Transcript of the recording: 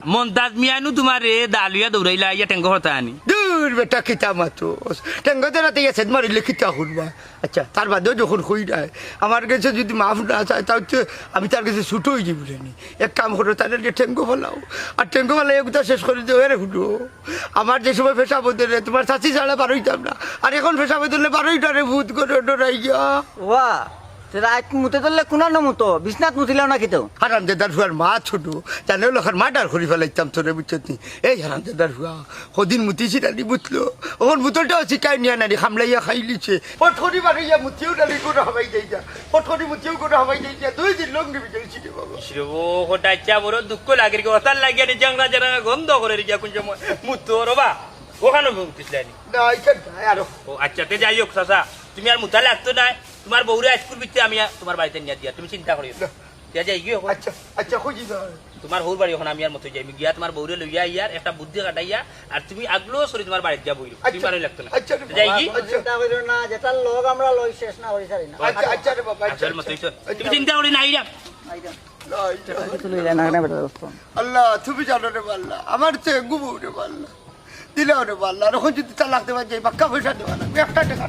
মন্তাজ মিয়ানু তোমার রে দালুয়া দৌড়াইলা ইয়া টেঙ্গ হতা আনি দূর বেটা খিতা মাতো টেঙ্গ দেরাতে গেছে মারিলে খিতা শুনবা আচ্ছা তার বাদেও যখন হই নাই আমার কাছে যদি মাফ না চায় তা হচ্ছে আমি তার কাছে ছুটো হয়ে যাবি নি এক কাম করো তাদেরকে টেঙ্গ ফেলাও আর টেঙ্গ ফেলাই একটা শেষ করে দেবো রে শুনো আমার যে সময় ফেসা বদলে তোমার চাচি ছাড়া বারোইতাম না আর এখন ফেসা বদলে বারোইটারে ভূত করে ডরাই গিয়া ওয়া রাত মুতে ধরলে কোনার নমতো বিছনাত মুতিলেও না কিতো হারামজাদার হুয়ার মা ছোট জানেও লোকের মা ডার করি ফেলাইতাম তোরে বুঝছত নি এই হারামজাদার হুয়া সদিন মুতিছি নানি বুঝলো ওর বোতলটাও শিকাই নিয়ে নানি খামলাইয়া খাই লিছে পঠরি বাড়াইয়া মুতিও নানি করে হবাই যাই যা পঠরি মুতিও করে হবাই যাই যা 2 দিন লঙ্গি বিজেছি রে বাবা ও হঠাৎ চা বড় দুঃখ লাগে রে ওতার লাগিয়া রে জাংরা জারা গন্ধ করে রে কোন সময় মুতো রবা ওখানে মুতিছলানি না ইচ্ছা আর ও আচ্ছা তে যাই হোক চাচা তুমি আর মুতা লাগতো না তোমার বউরে স্কুল বিতে আমি তোমার বাড়িতে নিয়ে দিয়া তুমি চিন্তা করিও দিয়া যাই গিয়ে আচ্ছা আচ্ছা খুঁজি না তোমার হোর বাড়ি এখন আমি আর মতো যাই গিয়া তোমার বউরে লইয়া ইয়ার একটা বুদ্ধি কাটাইয়া আর তুমি আগলো সরি তোমার বাড়িতে যা বইলো তুমি বাড়ি লাগতো না আচ্ছা যাই কি চিন্তা কইরো না যেটা লোক আমরা লই শেষ না করি সারি না আচ্ছা আচ্ছা রে বাবা আসল মতো তুমি চিন্তা করি না আইরা আইদা লা ইলাহা তুই লইলা না বেটা দোস্ত আল্লাহ তুমি জানো রে আল্লাহ আমার চেয়ে গুবু রে আল্লাহ দিলেও রে আল্লাহ এখন যদি তালাক দেওয়া যায় বাক্কা পয়সা দেওয়া না একটা টাকা